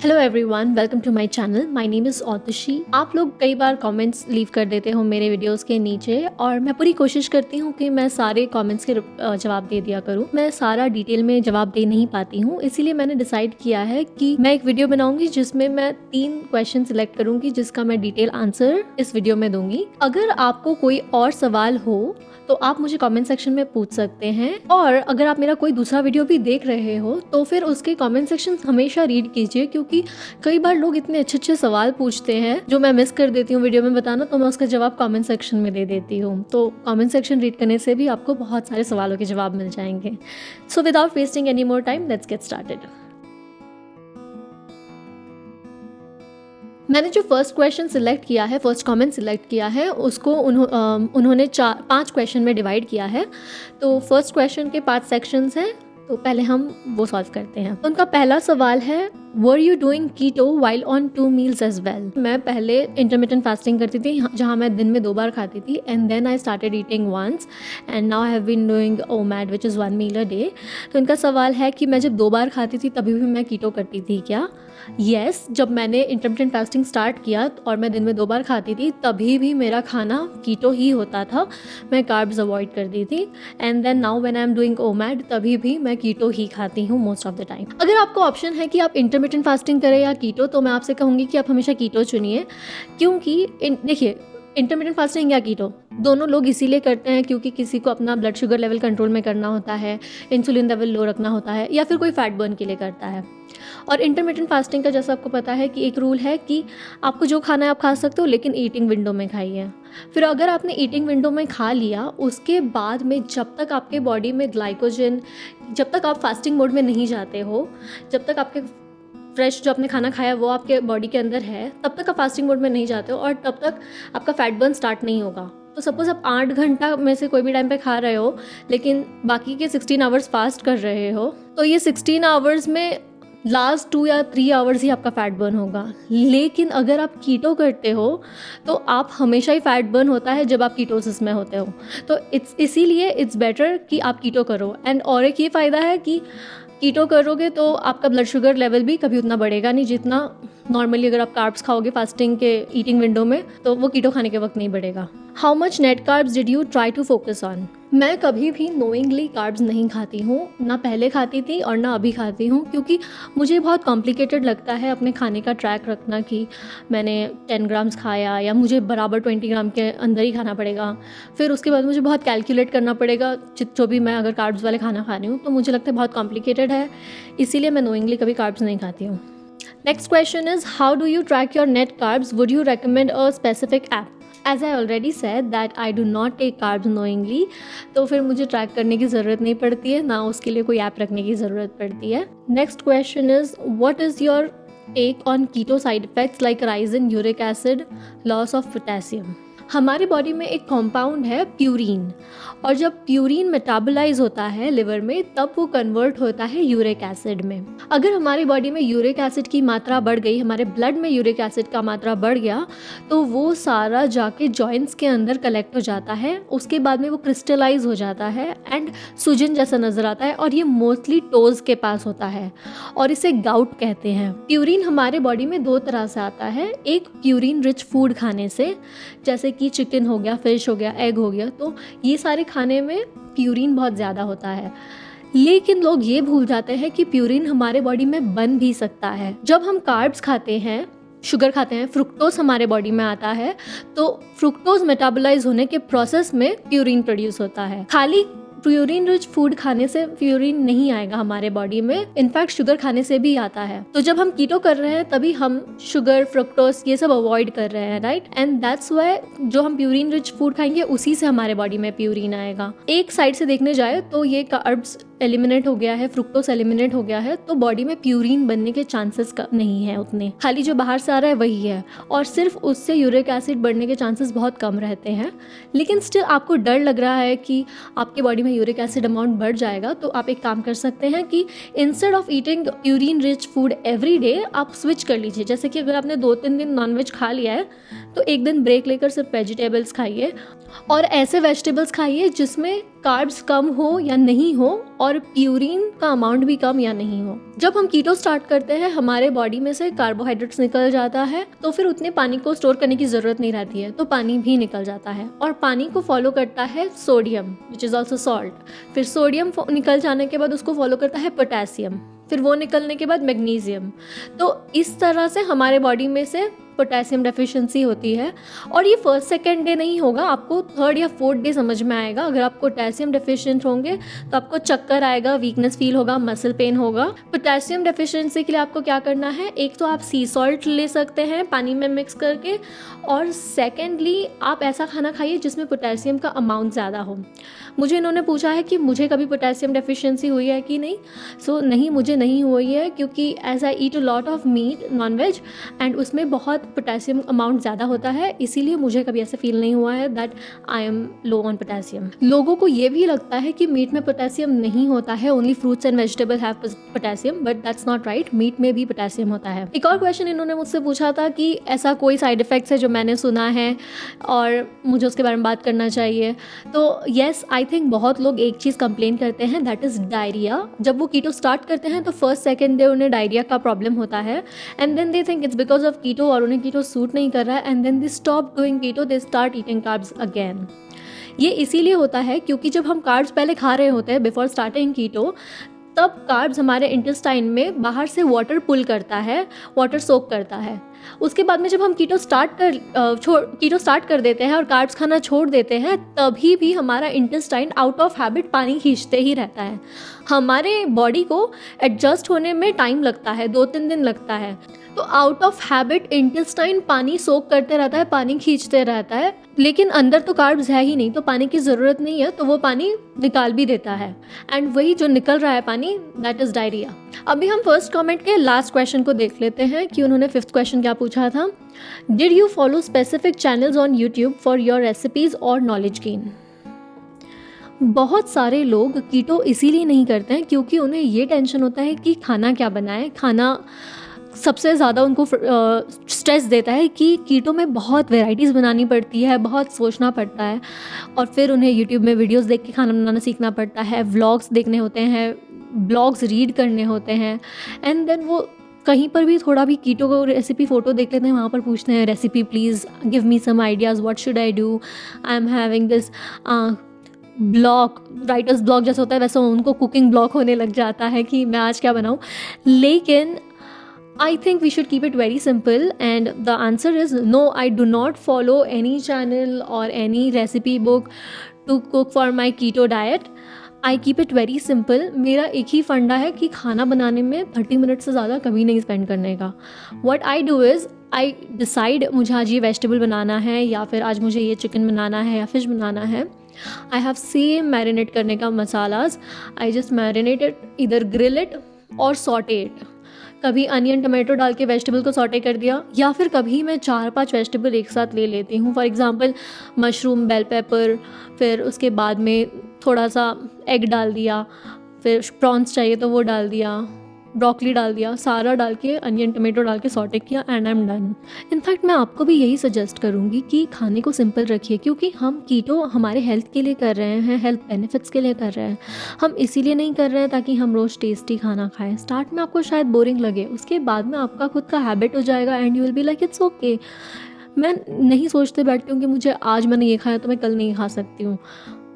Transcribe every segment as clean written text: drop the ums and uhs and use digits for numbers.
Hello everyone, welcome to my channel. My name is Autushi. आप लोग कई बार कमेंट्स लीव कर देते हो मेरे वीडियोस के नीचे और मैं पूरी कोशिश करती हूँ कि मैं सारे कमेंट्स के जवाब दे दिया करूँ। मैं सारा डिटेल में जवाब दे नहीं पाती हूँ, इसीलिए मैंने डिसाइड किया है कि मैं एक वीडियो बनाऊंगी जिसमें मैं 3 क्वेश्चन सिलेक्ट करूँगी जिसका मैं डिटेल आंसर इस वीडियो में दूंगी। अगर आपको कोई और सवाल हो तो आप मुझे कमेंट सेक्शन में पूछ सकते हैं, और अगर आप मेरा कोई दूसरा वीडियो भी देख रहे हो तो फिर उसके कमेंट सेक्शन हमेशा रीड कीजिए, क्योंकि कई बार लोग इतने अच्छे अच्छे सवाल पूछते हैं जो मैं मिस कर देती हूँ वीडियो में बताना, तो मैं उसका जवाब कमेंट सेक्शन में दे देती हूँ। तो कमेंट सेक्शन रीड करने से भी आपको बहुत सारे सवालों के जवाब मिल जाएंगे। So without wasting any more time, let's get started. मैंने जो फर्स्ट क्वेश्चन सिलेक्ट किया है, फर्स्ट कमेंट सिलेक्ट किया है, उसको उन्होंने 5 क्वेश्चन में डिवाइड किया है। तो फर्स्ट क्वेश्चन के 5 सेक्शंस हैं, तो पहले हम वो सॉल्व करते हैं। तो उनका पहला सवाल है, were you doing keto while on 2 meals as well. मैं पहले इंटरमिटेंट फास्टिंग करती थी जहाँ मैं दिन में 2 बार खाती थी, and then I started eating once and now I have been doing OMAD which is 1 meal a day. तो इनका सवाल है कि मैं जब 2 बार खाती थी तभी भी मैं कीटो करती थी क्या। येस, जब मैंने इंटरमिटेंट फास्टिंग स्टार्ट किया और मैं दिन में 2 बार खाती थी तभी भी मेरा खाना कीटो ही होता था, मैं कार्ब्स अवॉइड करती थी। And then now when I am doing OMAD तभी भी मैं कीटो ही खाती हूँ मोस्ट ऑफ द टाइम। अगर आपको ऑप्शन है कि आप इंटरमिटेंट फास्टिंग करें या कीटो, तो मैं आपसे कहूँगी कि आप हमेशा कीटो चुनिए, क्योंकि देखिए इंटरमिटेंट फास्टिंग या कीटो दोनों लोग इसीलिए करते हैं क्योंकि किसी को अपना ब्लड शुगर लेवल कंट्रोल में करना होता है, इंसुलिन लेवल लो रखना होता है, या फिर कोई फैट बर्न के लिए करता है। और इंटरमिटेंट फास्टिंग का जैसा आपको पता है कि एक रूल है कि आपको जो खाना है आप खा सकते हो, लेकिन ईटिंग विंडो में खाइए। फिर अगर आपने ईटिंग विंडो में खा लिया, उसके बाद में जब तक आपके बॉडी में ग्लाइकोजन, जब तक आप फास्टिंग मोड में नहीं जाते हो, जब तक आपके फ्रेश जो आपने खाना खाया वो आपके बॉडी के अंदर है, तब तक आप फास्टिंग मोड में नहीं जाते हो और तब तक आपका फैट बर्न स्टार्ट नहीं होगा। तो सपोज आप 8 घंटा में से कोई भी टाइम पे खा रहे हो लेकिन बाकी के 16 आवर्स फास्ट कर रहे हो, तो ये 16 आवर्स में लास्ट 2 या 3 आवर्स ही आपका फैट बर्न होगा। लेकिन अगर आप कीटो करते हो तो आप हमेशा ही फैट बर्न होता है जब आप कीटोसिस में होते हो। तो इसीलिए इट्स बेटर कि आप कीटो करो। एंड और एक ये फ़ायदा है कि कीटो करोगे तो आपका ब्लड शुगर लेवल भी कभी उतना बढ़ेगा नहीं जितना नॉर्मली अगर आप कार्ब्स खाओगे फास्टिंग के ईटिंग विंडो में, तो वो कीटो खाने के वक्त नहीं बढ़ेगा। How much net carbs did you try to focus on. मैं कभी भी नोइंगली कार्ब्स नहीं खाती हूँ, ना पहले खाती थी और ना अभी खाती हूँ, क्योंकि मुझे बहुत कॉम्प्लिकेटेड लगता है अपने खाने का ट्रैक रखना कि मैंने 10 ग्राम्स खाया या मुझे बराबर 20 ग्राम के अंदर ही खाना पड़ेगा। फिर उसके बाद मुझे बहुत कैलकुलेट करना पड़ेगा जो भी मैं अगर कार्ब्स वाले खाना खा रही हूँ, तो मुझे लगता है बहुत कॉम्प्लिकेटेड है, इसीलिए मैं नोइंगली कभी कार्ब्स नहीं खाती हूँ। Next question is, how do you track your net carbs, would you recommend a specific app. As I already said that I do not take carbs knowingly, तो फिर मुझे ट्रैक करने की ज़रूरत नहीं पड़ती है, ना उसके लिए कोई ऐप रखने की ज़रूरत पड़ती है। Next question is, what is your take on keto side effects like rise in uric acid, loss of potassium. हमारे बॉडी में एक कंपाउंड है प्यूरिन, और जब प्यूरिन मेटाबोलाइज होता है लिवर में तब वो कन्वर्ट होता है यूरिक एसिड में। अगर हमारी बॉडी में यूरिक एसिड की मात्रा बढ़ गई, हमारे ब्लड में यूरिक एसिड का मात्रा बढ़ गया, तो वो सारा जाके जॉइंट्स के अंदर कलेक्ट हो जाता है। उसके बाद में वो क्रिस्टलाइज हो जाता है एंड सूजन जैसा नजर आता है, और ये मोस्टली टोज के पास होता है और इसे गाउट कहते हैं। प्यूरिन हमारे बॉडी में 2 तरह से आता है, एक प्यूरिन रिच फूड खाने से, जैसे कि चिकन हो गया, फिश हो गया, एग हो गया, तो ये सारे खाने में प्यूरिन बहुत ज़्यादा होता है। लेकिन लोग ये भूल जाते हैं कि प्यूरिन हमारे बॉडी में बन भी सकता है। जब हम कार्ब्स खाते हैं, शुगर खाते हैं, फ्रुक्टोज हमारे बॉडी में आता है, तो फ्रुक्टोज मेटाबोलाइज होने के प्रोसेस में प्यूरिन प्रोड्यूस होता है। खाली प्यूरिन रिच फूड खाने से प्यूरिन नहीं आएगा हमारे बॉडी में, इनफैक्ट शुगर खाने से भी आता है। तो जब हम कीटो कर रहे हैं तभी हम शुगर, फ्रुक्टोज ये सब अवॉइड कर रहे हैं, राइट। एंड दैट्स व्हाई जो हम प्यूरिन रिच फूड खाएंगे उसी से हमारे बॉडी में प्यूरिन आएगा। एक साइड से देखने जाए तो ये कार्ब्स एलिमिनेट हो गया है, फ्रुक्टोज एलिमिनेट हो गया है, तो बॉडी में प्यूरिन बनने के चांसेस नहीं है उतने, खाली जो बाहर से आ रहा है वही है, और सिर्फ उससे यूरिक एसिड बढ़ने के चांसेस बहुत कम रहते हैं। लेकिन स्टिल आपको डर लग रहा है कि आपके बॉडी में यूरिक एसिड अमाउंट बढ़ जाएगा, तो आप एक काम कर सकते हैं कि instead of eating purine rich food every day, आप स्विच कर लीजिए। जैसे कि अगर आपने 2-3 दिन नॉनवेज खा लिया है तो एक दिन ब्रेक लेकर सिर्फ वेजिटेबल्स खाइए, और ऐसे वेजिटेबल्स खाइए जिसमें कार्ब्स कम हो या नहीं हो और प्यूरिन का अमाउंट भी कम या नहीं हो। जब हम कीटो स्टार्ट करते हैं हमारे बॉडी में से कार्बोहाइड्रेट्स निकल जाता है, तो फिर उतने पानी को स्टोर करने की ज़रूरत नहीं रहती है, तो पानी भी निकल जाता है। और पानी को फॉलो करता है sodium which is also salt. फिर सोडियम निकल जाने के बाद उसको फॉलो करता है पोटेशियम, फिर वो निकलने के बाद मैग्नीशियम। तो इस तरह से हमारे बॉडी में से पोटेशियम डेफिशिएंसी होती है। और ये फर्स्ट सेकेंड डे नहीं होगा, आपको थर्ड या फोर्थ डे समझ में आएगा। अगर आप पोटेशियम डेफिशिएंट होंगे तो आपको चक्कर आएगा, वीकनेस फील होगा, मसल पेन होगा। पोटेशियम डेफिशिएंसी के लिए आपको क्या करना है, एक तो आप सी सॉल्ट ले सकते हैं पानी में मिक्स करके, और सेकेंडली आप ऐसा खाना खाइए जिसमें पोटेशियम का अमाउंट ज़्यादा हो। मुझे इन्होंने पूछा है कि मुझे कभी पोटेशियम डेफिशिएंसी हुई है कि नहीं। सो नहीं, मुझे नहीं हुई है, क्योंकि as I eat a lot of meat, non veg, and उसमें बहुत पोटेशियम अमाउंट ज़्यादा होता है, इसीलिए मुझे कभी ऐसा फील नहीं हुआ है that I am low on potassium. लोगों को ये भी लगता है कि मीट में पोटेशियम नहीं होता है, only fruits and vegetable have potassium, but that's not right, meat में भी पोटेशियम होता है। एक और क्वेश्चन इन्होंने मुझसे पूछा था कि ऐसा कोई साइड इफेक्ट्स है जो मैंने सुना है और मुझे उसके बारे में बात करना चाहिए। तो येस, आई थिंक बहुत लोग एक चीज़ कंप्लेन करते हैं, दैट इज़ डायरिया। जब वो कीटो स्टार्ट करते हैं तो फर्स्ट सेकेंड डे उन्हें डायरिया का प्रॉब्लम होता है, and then they think it's because of keto और उन्हें कीटो सूट नहीं कर रहा है, and then they stop doing keto, they start eating carbs again. ये इसीलिए होता है क्योंकि जब हम कार्ब्स पहले खा रहे होते हैं बिफोर स्टार्टिंग कीटो, तब कार्ब्स हमारे इंटेस्टाइन में बाहर से वाटर पुल करता है, वाटर सोक करता है। उसके बाद में जब हम कीटो स्टार्ट कर देते हैं और कार्ब्स खाना छोड़ देते हैं, तभी भी हमारा इंटेस्टाइन आउट ऑफ हैबिट पानी खींचते ही रहता है। हमारे बॉडी को एडजस्ट होने में टाइम लगता है, 2-3 दिन लगता है। तो आउट ऑफ हैबिट इंटेस्टाइन पानी सोक करते रहता है, पानी खींचते रहता है, लेकिन अंदर तो कार्ब्स है ही नहीं, तो पानी की ज़रूरत नहीं है, तो वो पानी निकाल भी देता है, एंड वही जो निकल रहा है पानी, दैट इज़ डायरिया। अभी हम फर्स्ट कमेंट के लास्ट क्वेश्चन को देख लेते हैं कि उन्होंने फिफ्थ क्वेश्चन क्या पूछा था। Did you follow specific channels on YouTube for your recipes और नॉलेज गेन। बहुत सारे लोग कीटो इसीलिए नहीं करते हैं क्योंकि उन्हें ये टेंशन होता है कि खाना क्या बनाएं। खाना सबसे ज़्यादा उनको स्ट्रेस देता है कि कीटो में बहुत वैराइटीज़ बनानी पड़ती है, बहुत सोचना पड़ता है, और फिर उन्हें यूट्यूब में वीडियोस देख के खाना बनाना सीखना पड़ता है, व्लॉग्स देखने होते हैं, ब्लॉग्स रीड करने होते हैं, एंड देन वो कहीं पर भी थोड़ा भी कीटो को रेसिपी फ़ोटो देख लेते हैं, वहाँ पर पूछते हैं recipe please give me some ideas, what should I do, I am having this blog, writers blog जैसा होता है वैसा उनको कुकिंग ब्लॉग होने लग जाता है कि मैं आज क्या बनाऊँ। लेकिन I think we should keep it very simple, and the answer is no, I do not follow any channel or any recipe book to cook for my keto diet. I keep it very simple. मेरा एक ही फंडा है कि खाना बनाने में 30 minute से ज़्यादा कभी नहीं स्पेंड करने का। What I do is I decide मुझे आज ये वेजिटेबल बनाना है, या फिर आज मुझे ये चिकन बनाना है या फिश बनाना है। I have same मैरिनेट करने का masalas, I just marinate it, either grill it or saute it. कभी अनियन टमाटो डाल के वेजिटेबल को सॉटे कर दिया, या फिर कभी मैं 4-5 वेजिटेबल एक साथ ले लेती हूँ। For example mushroom, bell pepper, फिर उसके बाद में थोड़ा सा एग डाल दिया, फिर प्रॉन्स चाहिए तो वो डाल दिया, ब्रोकली डाल दिया, सारा डाल के अनियन टमाटो डाल के सॉटे किया, and I am done. In fact मैं आपको भी यही सजेस्ट करूँगी कि खाने को सिंपल रखिए, क्योंकि हम कीटो हमारे हेल्थ के लिए कर रहे हैं, हेल्थ बेनिफिट्स के लिए कर रहे हैं। हम इसीलिए नहीं कर रहे हैं ताकि हम रोज़ टेस्टी खाना खाएं। स्टार्ट में आपको शायद बोरिंग लगे, उसके बाद में आपका खुद का हैबिट हो जाएगा, and you will be like it's okay. मैं नहीं सोचते बैठती हूँ कि मुझे आज मैंने ये खाया तो मैं कल नहीं खा सकती हूँ।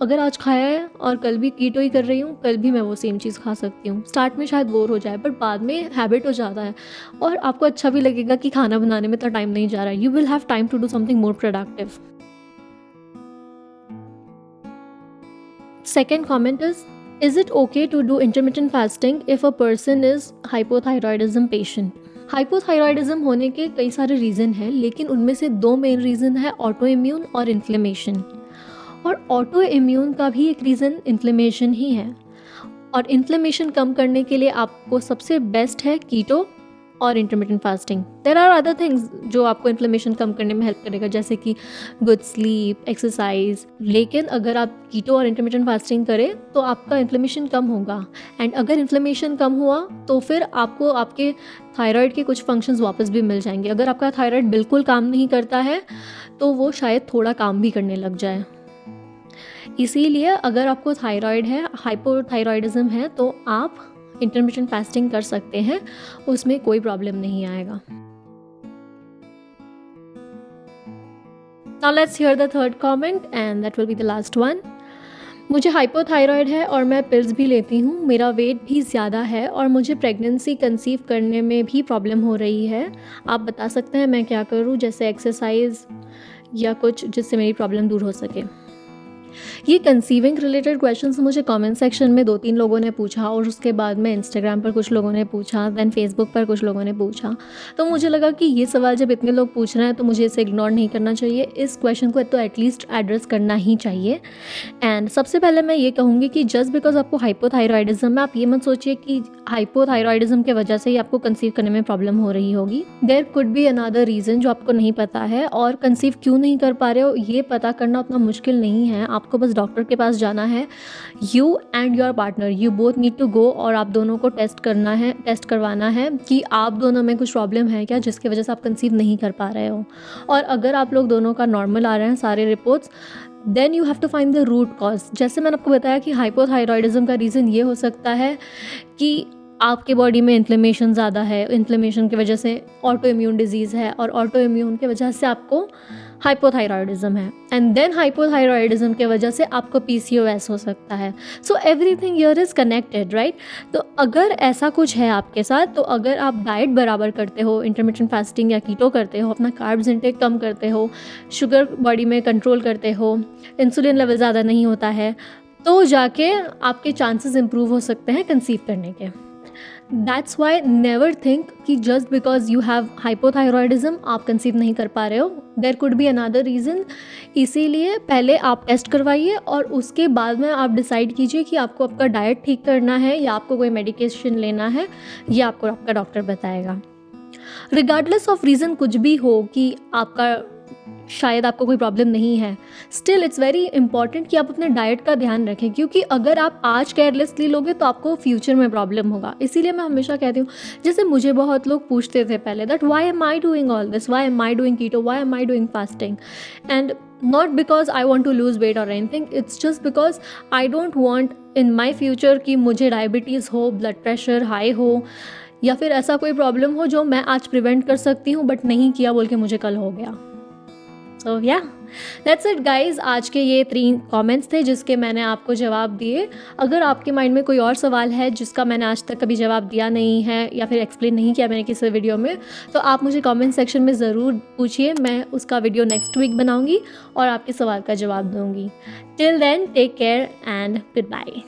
अगर आज खाया है और कल भी कीटो ही कर रही हूँ, कल भी मैं वो सेम चीज़ खा सकती हूँ। स्टार्ट में शायद बोर हो जाए, बट बाद में हैबिट हो जाता है, और आपको अच्छा भी लगेगा कि खाना बनाने में इतना टाइम नहीं जा रहा है। You will have time to do something more productive. Second comment is it okay to do intermittent fasting if a person is hypothyroidism patient. Hypothyroidism होने के कई सारे रीज़न हैं, लेकिन उनमें से 2 मेन रीज़न है, ऑटो इम्यून और इन्फ्लेमेशन। और ऑटो इम्यून का भी एक रीज़न इन्फ्लेमेशन ही है, और इन्फ्लेमेशन कम करने के लिए आपको सबसे बेस्ट है कीटो और intermittent fasting. There are other things जो आपको इन्फ्लेमेशन कम करने में हेल्प करेगा, जैसे कि गुड स्लीप, एक्सरसाइज। लेकिन अगर आप कीटो और इंटरमिटेंट फास्टिंग करें तो आपका इन्फ्लेमेशन कम होगा, एंड अगर इन्फ्लेमेशन कम हुआ तो फिर आपको आपके थायराइड के कुछ फंक्शंस वापस भी मिल जाएंगे। अगर आपका थायराइड बिल्कुल काम नहीं करता है तो वो शायद थोड़ा काम भी करने लग जाए। इसीलिए अगर आपको थायराइड है, हाइपोथायरॉयडिज्म है, तो आप इंटरमिटेंट फास्टिंग कर सकते हैं, उसमें कोई प्रॉब्लम नहीं आएगा। Now let's hear the third comment and that will be the last one. मुझे हाइपोथायरॉयड है और मैं पिल्स भी लेती हूँ, मेरा वेट भी ज़्यादा है और मुझे प्रेगनेंसी कंसीव करने में भी प्रॉब्लम हो रही है। आप बता सकते हैं मैं क्या करूँ, जैसे एक्सरसाइज या कुछ जिससे मेरी प्रॉब्लम दूर हो सके। ये कंसीविंग रिलेटेड क्वेश्चंस मुझे कमेंट सेक्शन में 2-3 लोगों ने पूछा और उसके बाद में इंस्टाग्राम पर कुछ लोगों ने पूछा, देन फेसबुक पर कुछ लोगों ने पूछा। तो मुझे लगा कि ये सवाल जब इतने लोग पूछ रहे हैं तो मुझे इसे इग्नोर नहीं करना चाहिए, इस क्वेश्चन को तो एटलीस्ट एड्रेस करना ही चाहिए। एंड सबसे पहले मैं ये कहूँगी कि जस्ट बिकॉज आपको हाइपोथायरॉयडिज्म है, आप ये मत सोचिए कि हाइपोथायरॉयडिज्म की वजह से ही आपको कंसीव करने में प्रॉब्लम हो रही होगी। There could be another reason जो आपको नहीं पता है, और कंसीव क्यों नहीं कर पा रहे हो ये पता करना उतना मुश्किल नहीं है। आपको बस डॉक्टर के पास जाना है, you and your partner, you both need to go, और आप दोनों को टेस्ट करवाना है कि आप दोनों में कुछ प्रॉब्लम है क्या जिसकी वजह से आप कंसीव नहीं कर पा रहे हो। और अगर आप लोग दोनों का नॉर्मल आ रहे हैं सारे reports, then you have to find the root cause. जैसे मैंने आपको बताया कि हाइपोथायरॉयडिज्म का रीज़न ये हो सकता है कि आपके बॉडी में इन्फ्लेमेशन ज़्यादा है, इन्फ्लेमेशन की वजह से ऑटो इम्यून डिजीज़ है, और ऑटो इम्यून की वजह से आपको हाइपोथायरॉयडिज्म है, एंड देन हाइपोथायरॉयडिज्म की वजह से आपको PCOS हो सकता है। So everything here is connected, right. तो अगर ऐसा कुछ है आपके साथ, तो अगर आप डाइट बराबर करते हो, इंटरमिटेंट फास्टिंग या कीटो करते हो, अपना कार्ब्स इंटेक कम करते हो, शुगर बॉडी में कंट्रोल करते हो, इंसुलिन लेवल ज़्यादा नहीं होता है, तो जाके आपके चांसेस इंप्रूव हो सकते हैं कंसीव करने के। दैट्स वाई नेवर थिंक कि just because you have hypothyroidism आप कंसीव नहीं कर पा रहे हो, there could be another reason. इसीलिए पहले आप टेस्ट करवाइए और उसके बाद में आप डिसाइड कीजिए कि आपको आपका डाइट ठीक करना है या आपको कोई मेडिकेशन लेना है, ये आपको आपका डॉक्टर बताएगा। रिगार्डलेस ऑफ रीज़न कुछ भी हो कि आपका शायद आपको कोई प्रॉब्लम नहीं है, स्टिल इट्स वेरी इंपॉर्टेंट कि आप अपने डाइट का ध्यान रखें, क्योंकि अगर आप आज केयरलेसली लोगे तो आपको फ्यूचर में प्रॉब्लम होगा। इसीलिए मैं हमेशा कहती हूँ, जैसे मुझे बहुत लोग पूछते थे पहले that why am I doing all this, why am I doing keto, why am I doing fasting, and not because I want to lose weight or anything, it's just because I don't want in my future कि मुझे diabetes हो, blood pressure high हो, या फिर ऐसा कोई problem हो जो मैं आज प्रिवेंट कर सकती हूँ बट नहीं किया बोल के मुझे कल हो गया। सो या दैट्स इट गाइज, आज के ये 3 कमेंट्स थे जिसके मैंने आपको जवाब दिए। अगर आपके माइंड में कोई और सवाल है जिसका मैंने आज तक कभी जवाब दिया नहीं है या फिर एक्सप्लेन नहीं किया मैंने किसी वीडियो में, तो आप मुझे कमेंट सेक्शन में ज़रूर पूछिए, मैं उसका वीडियो नेक्स्ट वीक बनाऊंगी और आपके सवाल का जवाब दूंगी। Till then take care and good bye.